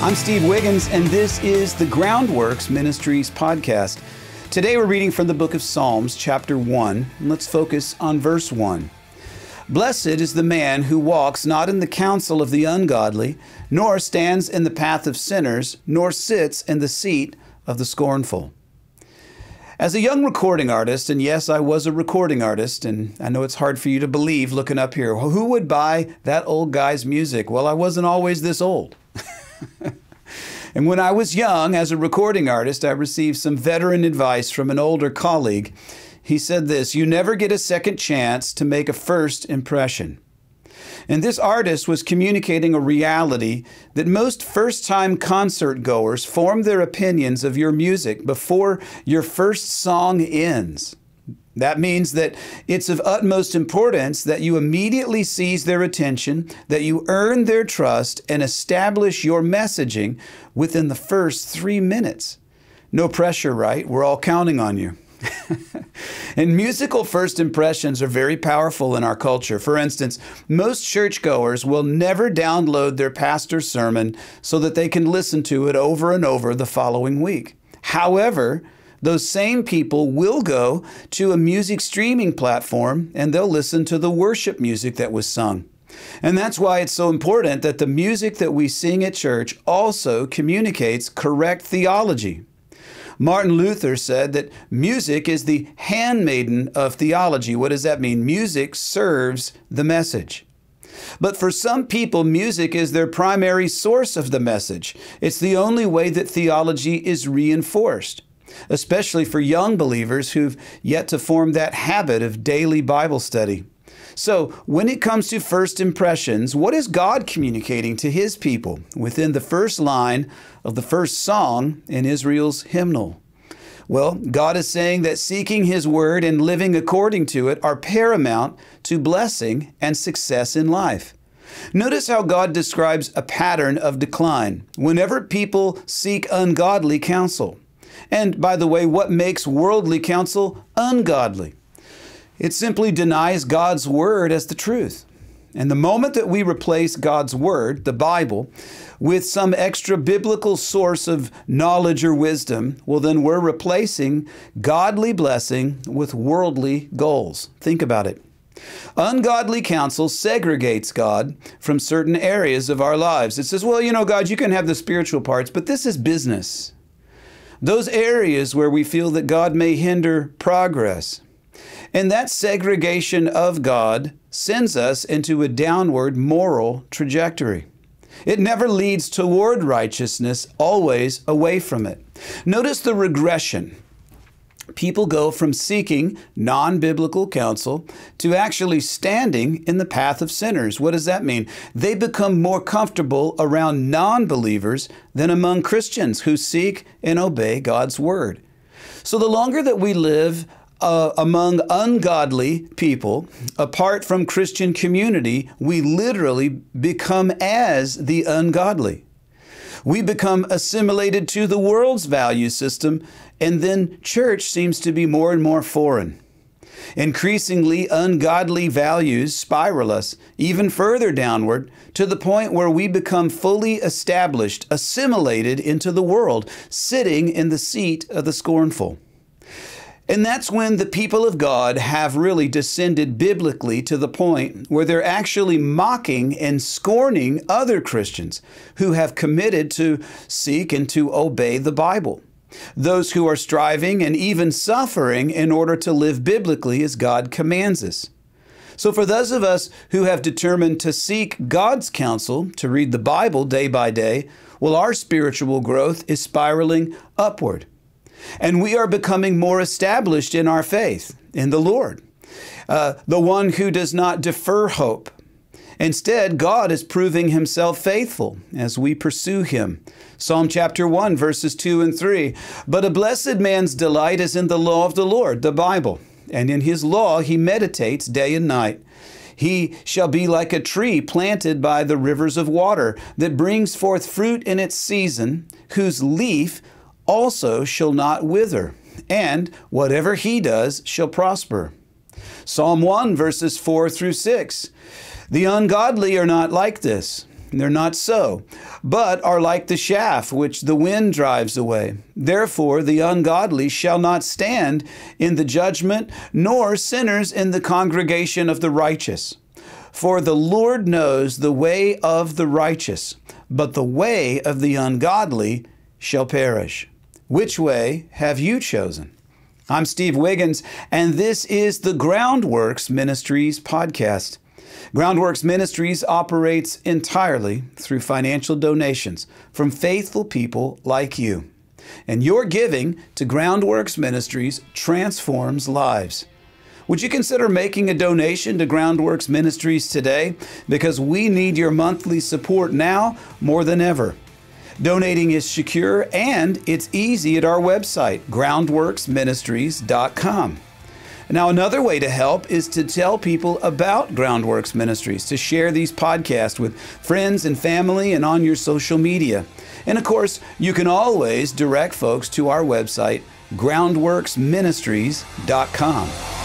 I'm Steve Wiggins, and this is the Groundworks Ministries podcast. Today we're reading from the book of Psalms, chapter 1, and let's focus on verse 1. Blessed is the man who walks not in the counsel of the ungodly, nor stands in the path of sinners, nor sits in the seat of the scornful. As a young recording artist, and yes, I was a recording artist, and I know it's hard for you to believe looking up here, who would buy that old guy's music? Well, I wasn't always this old. And when I was young, as a recording artist, I received some veteran advice from an older colleague. He said this: you never get a second chance to make a first impression. And this artist was communicating a reality that most first-time concert goers form their opinions of your music before your first song ends. That means that it's of utmost importance that you immediately seize their attention, that you earn their trust, and establish your messaging within the first 3 minutes. No pressure, right? We're all counting on you. And musical first impressions are very powerful in our culture. For instance, most churchgoers will never download their pastor's sermon so that they can listen to it over and over the following week. However, those same people will go to a music streaming platform and they'll listen to the worship music that was sung. And that's why it's so important that the music that we sing at church also communicates correct theology. Martin Luther said that music is the handmaiden of theology. What does that mean? Music serves the message. But for some people, music is their primary source of the message. It's the only way that theology is reinforced, especially for young believers who've yet to form that habit of daily Bible study. So when it comes to first impressions, what is God communicating to His people within the first line of the first song in Israel's hymnal? Well, God is saying that seeking His word and living according to it are paramount to blessing and success in life. Notice how God describes a pattern of decline whenever people seek ungodly counsel. And by the way, what makes worldly counsel ungodly? It simply denies God's word as the truth. And the moment that we replace God's word, the Bible, with some extra biblical source of knowledge or wisdom, well, then we're replacing godly blessing with worldly goals. Think about it. Ungodly counsel segregates God from certain areas of our lives. It says, well, you know, God, you can have the spiritual parts, but this is business. Those areas where we feel that God may hinder progress. And that segregation of God sends us into a downward moral trajectory. It never leads toward righteousness, always away from it. Notice the regression. People go from seeking non-biblical counsel to actually standing in the path of sinners. What does that mean? They become more comfortable around non-believers than among Christians who seek and obey God's word. So the longer that we live among ungodly people, apart from Christian community, we literally become as the ungodly. We become assimilated to the world's value system, and then church seems to be more and more foreign. Increasingly, ungodly values spiral us even further downward to the point where we become fully established, assimilated into the world, sitting in the seat of the scornful. And that's when the people of God have really descended biblically to the point where they're actually mocking and scorning other Christians who have committed to seek and to obey the Bible. Those who are striving and even suffering in order to live biblically as God commands us. So for those of us who have determined to seek God's counsel, to read the Bible day by day, well, our spiritual growth is spiraling upward. And we are becoming more established in our faith in the Lord, the one who does not defer hope. Instead, God is proving Himself faithful as we pursue Him. Psalm chapter 1, verses 2 and 3. But a blessed man's delight is in the law of the Lord, the Bible, and in His law he meditates day and night. He shall be like a tree planted by the rivers of water that brings forth fruit in its season, whose leaf also shall not wither, and whatever he does shall prosper. Psalm 1, verses 4 through 6. The ungodly are not like this, They're not so, but are like the chaff which the wind drives away. Therefore the ungodly shall not stand in the judgment, nor sinners in the congregation of the righteous. For the Lord knows the way of the righteous, but the way of the ungodly shall perish. Which way have you chosen? I'm Steve Wiggins, and this is the Groundworks Ministries podcast. Groundworks Ministries operates entirely through financial donations from faithful people like you. And your giving to Groundworks Ministries transforms lives. Would you consider making a donation to Groundworks Ministries today? Because we need your monthly support now more than ever. Donating is secure and it's easy at our website, groundworksministries.com. Now, another way to help is to tell people about Groundworks Ministries, to share these podcasts with friends and family and on your social media. And of course, you can always direct folks to our website, groundworksministries.com.